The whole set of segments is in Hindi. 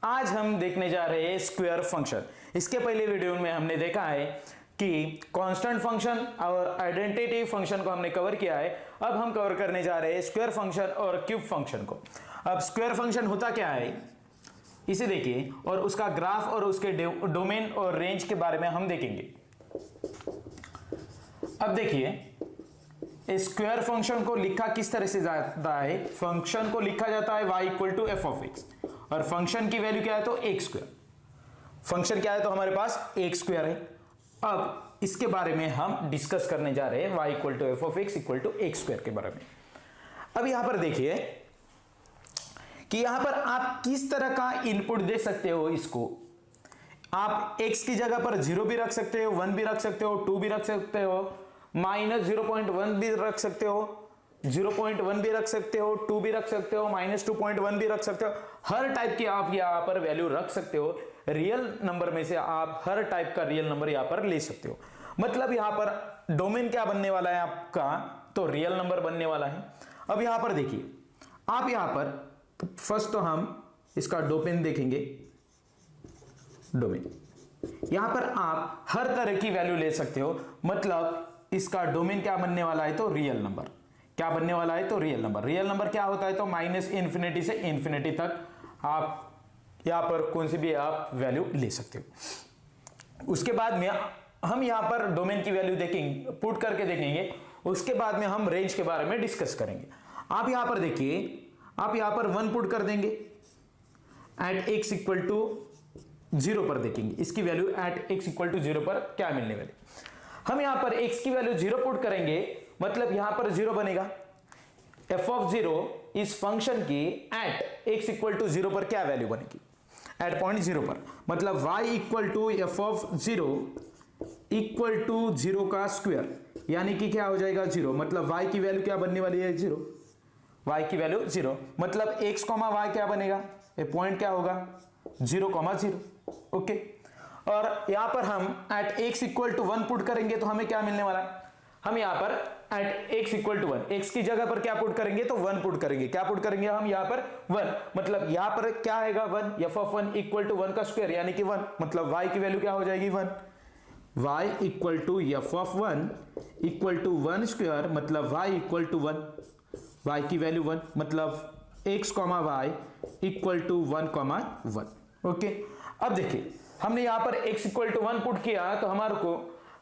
आज हम देखने जा रहे हैं स्क्वायर फंक्शन। इसके पहले वीडियो में हमने देखा है कि कांस्टेंट फंक्शन और आइडेंटिटी फंक्शन को हमने कवर किया है। अब हम कवर करने जा रहे हैं स्क्वायर फंक्शन और क्यूब फंक्शन को। अब स्क्वायर फंक्शन होता क्या है इसे देखिए, और उसका ग्राफ और उसके डोमेन और रेंज के बारे में हम देखेंगे। अब देखिए स्क्वायर फंक्शन को लिखा किस तरह से जाता है। फंक्शन को लिखा जाता है y equal to f of x, और फंक्शन की वैल्यू क्या है तो एक्स स्क्वायर। फंक्शन क्या है तो हमारे पास एक्स स्क्वायर है। अब इसके बारे में हम डिस्कस करने जा रहे हैं y equal to f of x equal to x square के बारे में। अब यहां पर देखिए कि यहां पर आप किस तरह का इनपुट दे सकते हो। इसको आप x की जगह पर 0 भी रख सकते हो, 1 भी रख सकते हो, 2 भी रख सकते हो, -0.1 भी रख सकते हो, 0.1 भी रख सकते हो, 2 भी रख सकते हो, -2.1 भी रख सकते हो। हर टाइप की आप यहां पर वैल्यू रख सकते हो। रियल नंबर में से आप हर टाइप का रियल नंबर यहां पर ले सकते हो। मतलब यहां पर डोमेन क्या बनने वाला है आपका तो रियल नंबर बनने वाला है। अब यहां पर देखिए, आप यहां पर फर्स्ट तो हम इसका डोमेन देखेंगे। डोमेन यहां पर आप हर तरह की वैल्यू ले सकते हो। मतलब इसका डोमेन क्या बनने वाला है तो रियल नंबर। क्या बनने वाला है तो रियल नंबर। रियल नंबर क्या होता है तो -इन्फिनिटी से इन्फिनिटी तक आप यहां पर कौन सी भी आप वैल्यू ले सकते हो। उसके बाद में हम यहां पर डोमेन की वैल्यू देखेंगे, पुट करके देखेंगे। उसके बाद में हम रेंज के बारे में डिस्कस करेंगे। आप यहां पर देखिए, आप यहां पर 1 पुट कर देंगे एट x इक्वल टू 0 पर देखेंगे इसकी value at x equal to 0 पर क्या मिलने वाली। हम यहां पर x की वैल्यू 0 पुट करेंगे, मतलब यहां पर 0 बनेगा। f ऑफ 0 इस फंक्शन की एट x इक्वल टू 0 पर क्या वैल्यू बनेगी एट पॉइंट 0 पर। मतलब y equal to f of 0 equal to 0 का स्क्वायर, यानी कि क्या हो जाएगा 0। मतलब y की वैल्यू क्या बनने वाली है 0। y की वैल्यू 0, मतलब x कॉमा y क्या बनेगा, ये पॉइंट क्या होगा 0,0। ओके, और यहां पर हम at x equal to 1 put करेंगे तो हमें क्या मिलने वाला है। हम यहां पर at x equal to 1, x की जगह पर क्या पुट करेंगे तो 1 पुट करेंगे। क्या पुट करेंगे हम यहां पर 1, मतलब यहां पर क्या आएगा 1, f ऑफ 1 इक्वल टू 1 का स्क्वायर यानी कि 1। मतलब y की वैल्यू क्या हो जाएगी 1। y equal to f of 1 equal to 1 square, मतलब y इक्वल टू 1। y की वैल्यू 1, मतलब x comma y equal to 1,1। Okay, अब देखिए हमने यहां पर x इक्वल टू 1 पुट किया तो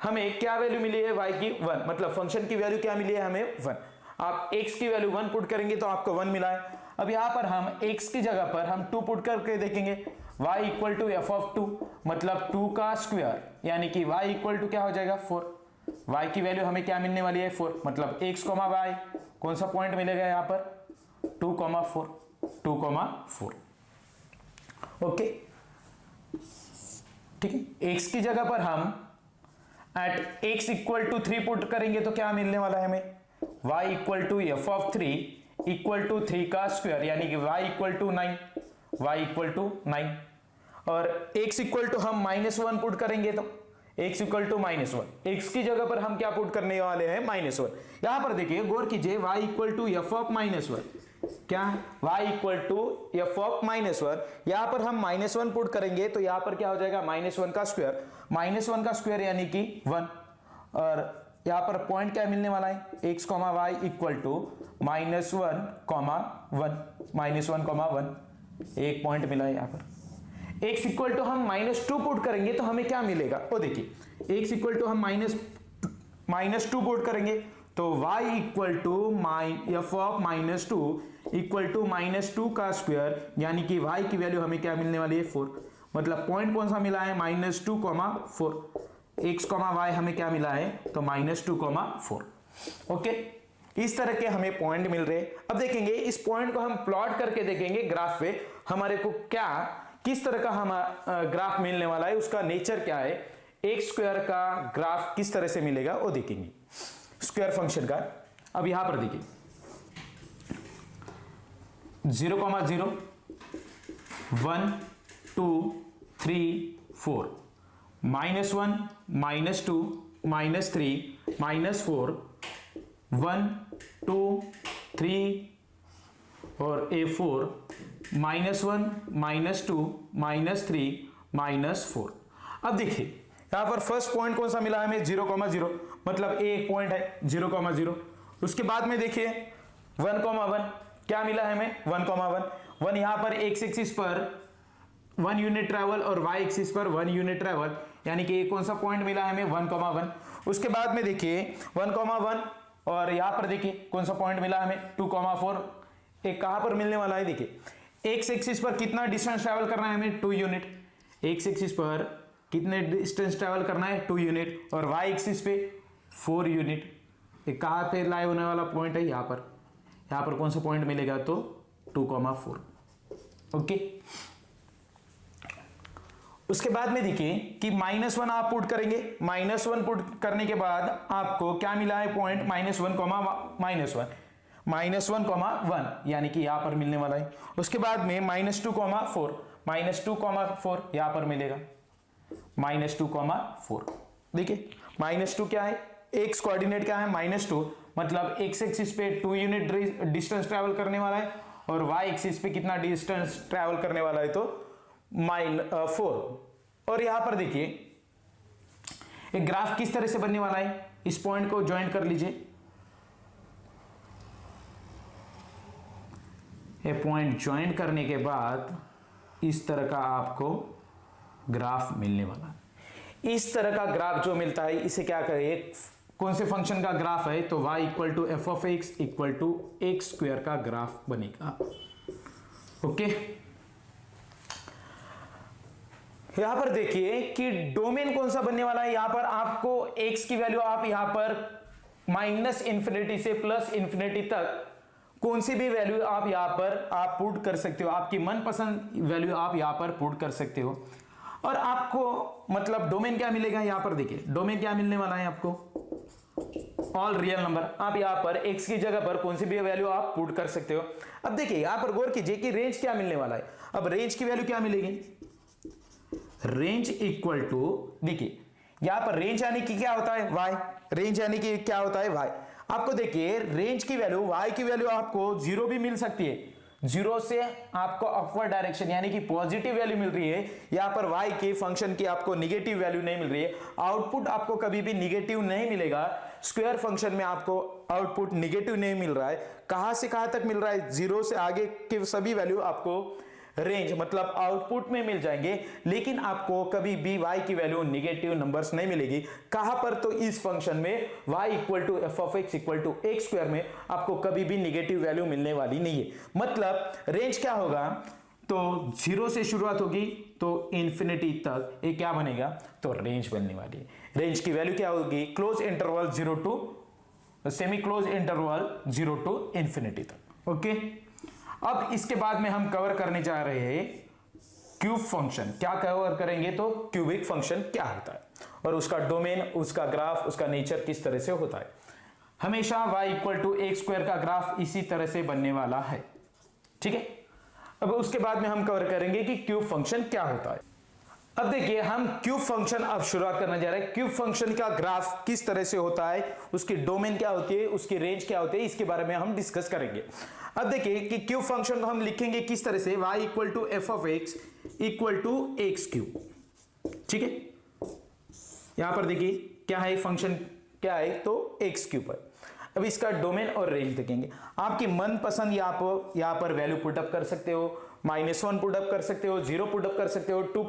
हमें क्या वैल्यू मिली है y की 1, मतलब फंक्शन की वैल्यू क्या मिली है हमें 1। आप x की वैल्यू 1 पुट करेंगे तो आपको 1 मिला है। अब यहां पर हम x की जगह पर हम 2 पुट करके देखेंगे। y equal to f of 2, मतलब 2 का स्क्वायर, यानी कि y इक्वल टू क्या हो जाएगा 4। y की वैल्यू हमें क्या मिलने वाली है 4, मतलब x, y कौन सा पॉइंट मिलेगा यहां पर 2,4। 2,4 ओके, ठीक है। x की जगह पर हम at x equal to 3 put करेंगे तो क्या मिलने वाला है हमें y equal to f of 3 equal to 3 का स्क्वायर, यानी कि y equal to 9। y equal to 9, और x इक्वल टू हम -1 पुट करेंगे तो x इक्वल टू -1, x की जगह पर हम क्या पुट करने वाले हैं -1। यहां पर देखिए गौर कीजिए, y equal to f of -1 क्या है, y equal to f of -1। यहां पर हम -1 पुट करेंगे तो यहां पर क्या हो जाएगा -1 का स्क्वायर, -1 का स्क्वायर यानी कि 1। और यहां पर पॉइंट क्या मिलने वाला है x, y इक्वल टू -1,1 एक पॉइंट मिला है यहां पर। x इक्वल टू हम -2 पुट करेंगे तो हमें क्या मिलेगा, वो देखिए x इक्वल टू हम -2 पुट करेंगे तो y equal to f of -2 equal to -2 का स्क्वायर, यानी कि y की वैल्यू हमें क्या मिलने वाली है 4। मतलब पॉइंट कौन सा मिला है -2,4। x, y हमें क्या मिला है तो -2,4। ओके, इस तरह के हमें पॉइंट मिल रहे। अब देखेंगे इस पॉइंट को हम प्लॉट करके देखेंगे ग्राफ पे, हमारे को क्या किस तरह का हमारा ग्राफ मिलने वाला है, उसका नेचर क्या है, एक्स स्क्वायर का ग्राफ किस तरह से मिलेगा वो देखेंगे स्क्वायर फंक्शन का। अब यहां पर देखिए 0,0 1 2 3 4 -1 -2 -3 -4 1 2 3 और A4 -1, -2, -3, -4। अब देखिए यहां पर फर्स्ट पॉइंट कौन सा मिला है हमें 0,0, मतलब एक पॉइंट है 0,0। उसके बाद में देखिए 1,1 क्या मिला है हमें 1,1। 1 यहां पर एक्स एक्सिस पर 1 यूनिट ट्रेवल और वाई एक्सिस पर 1 यूनिट ट्रेवल, यानी कि कौन सा पॉइंट मिला हमें 1,1। उसके बाद में देखिए 1,1 और यहां पर देखिए कौन सा पॉइंट मिला हमें 2,4। एक कहां पर मिलने वाला है देखिए एक्स एक्सिस पर कितना डिस्टेंस ट्रेवल करना है हमें 2 यूनिट, एक्स एक्सिस पर कितने डिस्टेंस ट्रेवल करना है 2 यूनिट और वाई एक्सिस पे 4 यूनिट। एक कहां पे लाई होने वाला पॉइंट है यहां पर कौन सा पॉइंट मिलेगा तो 2,4। ओके, उसके बाद में देखिए कि -1 आप पुट करेंगे, -1 पुट करने के बाद आपको क्या मिला है पॉइंट -1,1, यानी कि यहां पर मिलने वाला है। उसके बाद में -2,4 यहां पर मिलेगा -2,4। देखिए -2 क्या है, एक्स कोऑर्डिनेट क्या है -2, मतलब एक्स एक्सिस पे 2 यूनिट डिस्टेंस ट्रैवल करने वाला है और वाई एक्सिस पे कितना डिस्टेंस ट्रैवल करने वाला है तो -4। और यहां पर देखिए एक ग्राफ किस तरह से बनने वाला है, इस पॉइंट को ज्वाइन कर लीजिए। ये पॉइंट ज्वाइन करने के बाद इस तरह का आपको ग्राफ मिलने वाला है। इस तरह का ग्राफ जो मिलता है इसे क्या करें, कौन से फंक्शन का ग्राफ है तो y = f(x) = x² का ग्राफ बनेगा। ओके, यहां पर देखिए कि डोमेन कौन सा बनने वाला है। यहां पर आपको x की वैल्यू आप यहां पर -∞ से +∞ तक कौन सी भी वैल्यू आप यहां पर आप पुट कर सकते हो, आपकी मनपसंद वैल्यू आप यहां पर पुट कर सकते हो। और आपको मतलब डोमेन क्या मिलेगा, यहां पर देखिए डोमेन क्या मिलने वाला है आपको, ऑल रियल नंबर। आप यहां पर x की जगह पर कौन सी भी वैल्यू आप पुट कर सकते हो। अब देखिए यहां पर गौर कीजिए कि रेंज क्या मिलने वाला है। अब रेंज की वैल्यू क्या मिलेगी, रेंज इक्वल टू, देखिए यहां पर रेंज यानी कि क्या होता है y, रेंज यानी कि क्या होता है y। आपको देखिए रेंज की वैल्यू y की वैल्यू आपको 0 भी मिल सकती है, 0 से आपको अपवर्ड डायरेक्शन यानी कि पॉजिटिव वैल्यू मिल रही है। यहां पर y के फंक्शन की आपको निगेटिव वैल्यू नहीं मिल रही है। आउटपुट आपको कभी भी निगेटिव नहीं मिलेगा, स्क्वायर फंक्शन में आपको आउटपुट निगेटिव नहीं मिल रहा है। कहां से कहां तक मिल रहा है, 0 से आगे के सभी वैल्यू आपको रेंज मतलब आउटपुट में मिल जाएंगे, लेकिन आपको कभी भी y की वैल्यू निगेटिव नंबर्स नहीं मिलेगी। कहां पर तो इस फंक्शन में y = f(x) = x² में आपको कभी भी निगेटिव वैल्यू मिलने वाली नहीं है। मतलब रेंज क्या होगा तो 0 से शुरुआत होगी तो इन्फिनिटी तक ये क्या बनेगा तो रेंज बनने वाली है। रेंज की वैल्यू क्या होगी, close interval 0 to semi close interval 0 to infinity तक। ओके, अब इसके बाद में हम कवर करने जा रहे हैं क्यूब फंक्शन। क्या कवर करेंगे तो क्यूबिक फंक्शन क्या होता है और उसका डोमेन, उसका ग्राफ, उसका नेचर किस तरह से होता है। हमेशा y = x² का ग्राफ इसी तरह से बनने वाला है, ठीक है। अब उसके बाद में हम कवर करेंगे कि क्यूब फंक्शन क्या होता है। अब देखिए हम क्यूब फंक्शन अब शुरुआत करने जा रहे हैं। क्यूब फंक्शन का ग्राफ किस तरह से होता है, उसकी डोमेन क्या होती है, उसकी रेंज क्या होती है, इसके बारे में हम डिस्कस करेंगे। अब देखिए कि क्यूब फंक्शन को हम लिखेंगे किस तरह से, y = f(x) = x³, ठीक है। यहां पर देखिए क्या है फंक्शन, क्या है तो x³ है। अब इसका डोमेन और रेंज देखेंगे। आपकी मनपसंद यहां पर वैल्यू पुटअप कर सकते हो, -1 पुटअप कर सकते हो, 0 पुटअप कर सकते हो, 2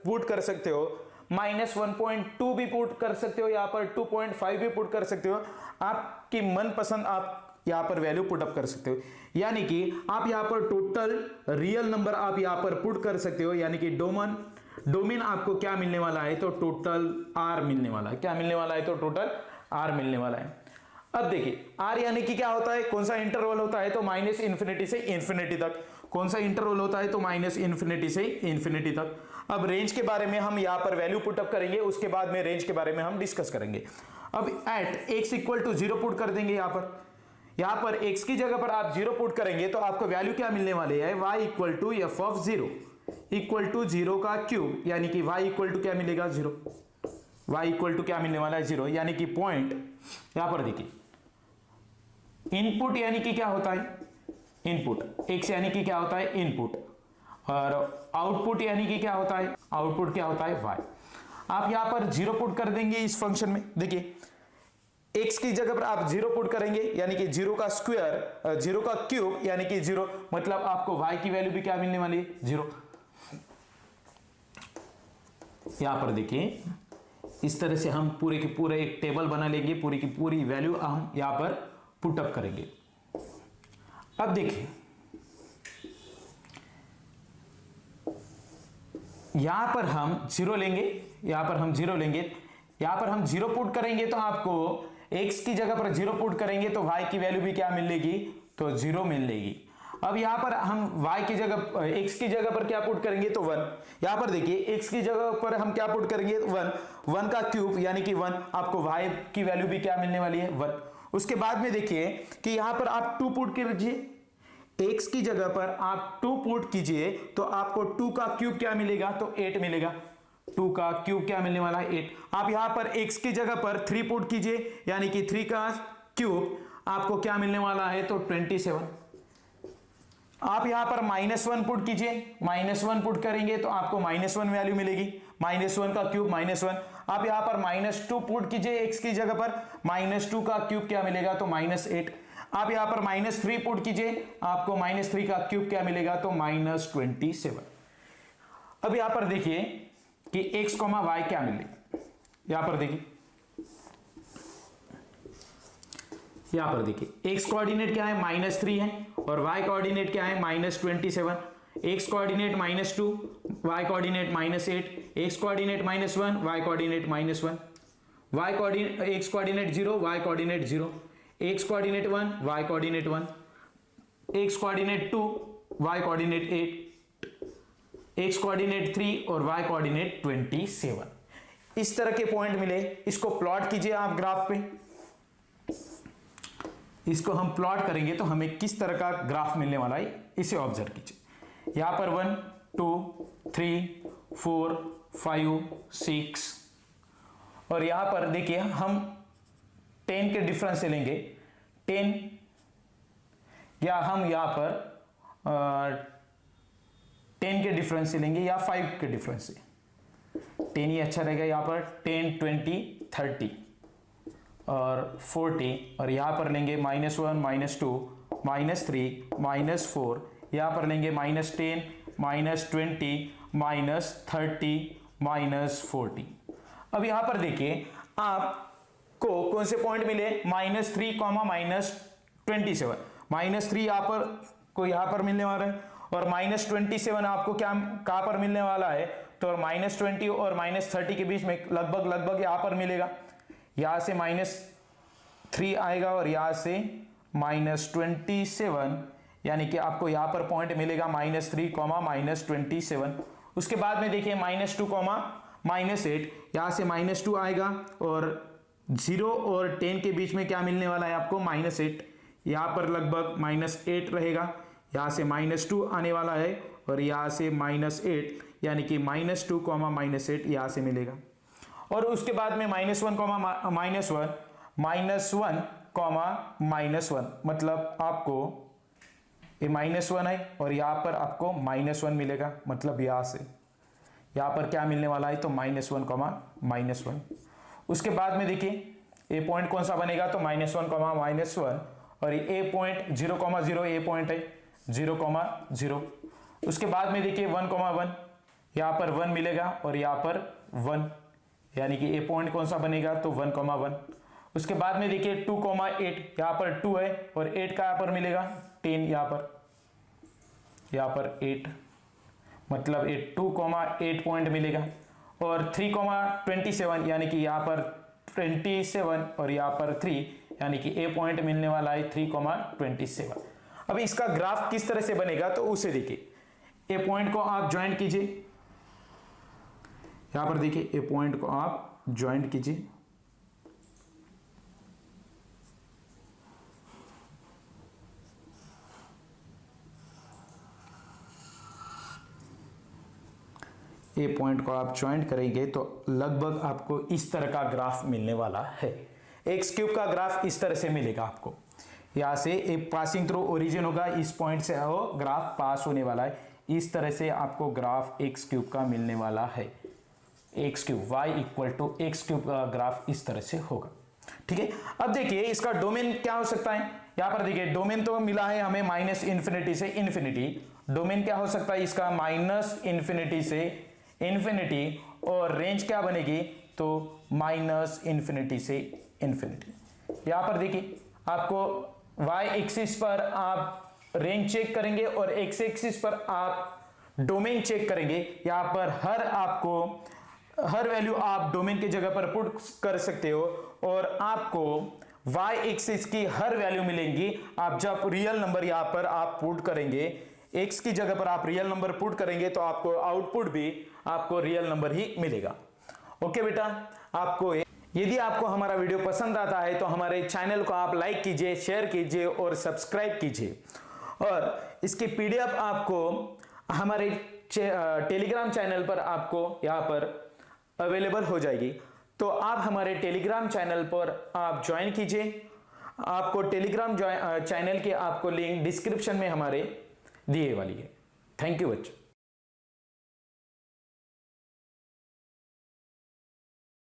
पुट कर सकते हो, -1.2 भी पुट कर सकते हो, यहां पर 2.5 भी पुट कर सकते हो। आपकी मनपसंद आप यहां पर वैल्यू पुटअप कर सकते हो, यानी कि आप यहां पर टोटल रियल नंबर आप यहां पर पुट कर सकते हो, यानी कि डोमेन आपको क्या मिलने वाला है तो टोटल r मिलने वाला है। क्या मिलने वाला है तो टोटल r मिलने वाला है। अब देखिए r यानी कि क्या होता है, कौन सा इंटरवल होता है तो -∞ से इन्फिनिटी तक। कौन सा इंटरवल होता है तो -∞ से इन्फिनिटी तक। अब रेंज के बारे में हम यहां पर वैल्यू पुटअप करेंगे, उसके बाद में रेंज के बारे में हम डिस्कस करेंगे। अब एट x = 0 पुट कर देंगे। यहां पर x की जगह पर आप 0 पुट करेंगे तो आपको वैल्यू क्या मिलने वाली है, y = f(0) = 0 का क्यूब, यानी कि y = क्या मिलेगा 0, y = क्या मिलने वाला है 0, यानी कि पॉइंट। यहां पर देखिए इनपुट यानी कि क्या होता है इनपुट। एक्स यानी कि क्या होता है, इनपुट, और आउटपुट यानी कि क्या होता है, आउटपुट क्या होता है, वाई। आप यहां पर 0 पुट कर देंगे इस फंक्शन में। देखिए x की जगह पर आप 0 पुट करेंगे यानी कि 0 का स्क्वायर, 0 का क्यूब यानी कि 0, मतलब आपको y की वैल्यू भी क्या मिलने वाली है, 0। यहां पर देखिए इस तरह से हम पूरे के पूरे एक टेबल बना लेंगे, पूरी की पूरी वैल्यू हम यहां पर पुटअप करेंगे। अब देखिए यहां पर हम 0 लेंगे, यहां पर हम 0 लेंगे, यहां पर हम 0 पुट करेंगे तो आपको x की जगह पर 0 पुट करेंगे तो y की वैल्यू भी क्या मिलेगी, तो 0 मिलेगी। अब यहां पर हम y की जगह x की जगह पर क्या पुट करेंगे, तो 1। यहां पर देखिए x की जगह पर हम क्या पुट करेंगे, 1 का क्यूब यानी कि 1, आपको y की वैल्यू भी क्या मिलने वाली है, 1। उसके बाद में देखिए कि यहां पर आप 2 पुट कीजिए, x की जगह पर आप 2 पुट कीजिए तो आपको 2 का क्यूब क्या मिलेगा, तो 8 मिलेगा। 2 का क्यूब क्या मिलने वाला है, 8। आप यहां पर x की जगह पर 3 पुट कीजिए यानी कि 3 का क्यूब आपको क्या मिलने वाला है, तो 27। आप यहां पर -1 पुट कीजिए, -1 पुट करेंगे तो आपको -1 वैल्यू मिलेगी, -1 का क्यूब -1। आप यहां पर -2 पुट कीजिए x की जगह पर, -2 का क्यूब क्या मिलेगा, तो -8। आप यहां पर -3 पुट कीजिए, आपको -3 का क्यूब क्या मिलेगा, तो -27। अब यहां पर देखिए कि x, y क्या मिलेगा। यहां पर देखिए, यहां पर देखिए x कोऑर्डिनेट क्या है, -3 है, और y कोऑर्डिनेट क्या है, -27। x coordinate -2, y coordinate -8, x coordinate -1, y coordinate -1, y coordinate x coordinate 0, y coordinate 0, x coordinate 1, y coordinate 1, x coordinate 2, y coordinate 8, x coordinate 3 और y कोऑर्डिनेट 27। इस तरह के पॉइंट मिले, इसको प्लॉट कीजिए आप ग्राफ पे। इसको हम प्लॉट करेंगे तो हमें किस तरह का ग्राफ मिलने वाला है, इसे ऑब्जर्व कीजिए। यहां पर 1 2 3 4 5 6, और यहां पर देखिए हम 10 के डिफरेंस से लेंगे 10, या हम यहां पर 10 के डिफरेंस से लेंगे या 5 के डिफरेंस से। 10 ही अच्छा रहेगा। यहां पर 10 20 30 और 40, और यहां पर लेंगे -1 -2 -3 -4, यहां पर लेंगे -10 -20 -30 -40। अब यहां पर देखिए आपको कौन से पॉइंट मिले, -3 -27, -3 यहां पर को यहां पर मिलने वाला है, और -27 आपको क्या कहां पर मिलने वाला है, तो -20 और -30 के बीच में लगभग यहां पर मिलेगा। यहां से -3 आएगा और यहां से -27, यानी कि आपको यहां पर पॉइंट मिलेगा -3 -27। उसके बाद में देखिए -2 -8, यहां से -2 आएगा और 0 और 10 के बीच में क्या मिलने वाला है आपको, -8। यहां पर लगभग -8 रहेगा, यहां से -2 आने वाला है और यहां से -8, यानी कि -2 -8 यहां से मिलेगा। और उसके बाद में -1 -1, मतलब आपको ये -1 है और यहां पर आपको -1 मिलेगा, मतलब यहां से यहां पर क्या मिलने वाला है, तो -1 -1। उसके बाद में देखिए ए पॉइंट कौन सा बनेगा, तो -1 -1, और ये ए पॉइंट 0 ए पॉइंट है 0 उसके बाद में देखिए 1 1, यहां पर 1 मिलेगा और यहां पर 1, यानी कि ए पॉइंट कौन सा बनेगा, तो 1 1। उसके बाद में देखिए 2 8, यहां पर 2 है और 8 का यहां पर मिलेगा 10, यहां पर 8, मतलब 2 8 पॉइंट मिलेगा। और 3 27, यानी कि यहां पर 27 और यहां पर 3, यानी कि ए पॉइंट मिलने वाला है 3 27। अब इसका ग्राफ किस तरह से बनेगा, तो उसे देखिए, ए पॉइंट को आप ज्वाइंट कीजिए, यहां पर देखिए ए पॉइंट को आप ज्वाइंट कीजिए, ए पॉइंट को आप ज्वाइंट करेंगे तो लगभग आपको इस तरह का ग्राफ मिलने वाला है। एक्स क्यूब का ग्राफ इस तरह से मिलेगा आपको। यहां से एक पासिंग थ्रू ओरिजिन होगा, इस पॉइंट से वो ग्राफ पास होने वाला है। इस तरह से आपको ग्राफ एक्स क्यूब का मिलने वाला है। X cube y equal to x cube का ग्राफ इस तरह से होगा। ठीक है, अब देखिए इसका डोमेन क्या हो सकता है। यहां पर देखिए डोमेन तो मिला है हमें माइनस इन्फिनिटी से इन्फिनिटी। डोमेन क्या हो सकता है इसका, माइनस इन्फिनिटी से इन्फिनिटी, और रेंज क्या बनेगी तो माइनस इन्फिनिटी से इन्फिनिटी। यहां पर देखिए आपको वाई एक्सिस पर आप रेंज चेक करेंगे और एक्स एक्सिस पर आप डोमेन चेक करेंगे। यहां पर हर वैल्यू आप डोमेन की जगह पर पुट कर सकते हो और आपको वाई एक्सिस की हर वैल्यू मिलेंगी। आप जब रियल नंबर यहां पर आप पुट करेंगे, एक्स की जगह पर आप रियल नंबर पुट करेंगे तो आपको आउटपुट भी आपको रियल नंबर ही मिलेगा। ओके बेटा, यदि आपको हमारा वीडियो पसंद आता है तो हमारे चैनल को आप लाइक कीजिए, शेयर कीजिए और सब्सक्राइब कीजिए। और इसकी पीडीएफ आपको हमारे टेलीग्राम चैनल पर आपको यहाँ पर अवेलेबल हो जाएगी। तो आप हमारे टेलीग्राम चैनल पर आप ज्वाइन कीजिए। आपको टेलीग्राम चैनल की आपको लिंक डिस्क्रिप्शन में हमारे दिए वाली है। थैंक यू बच्चों।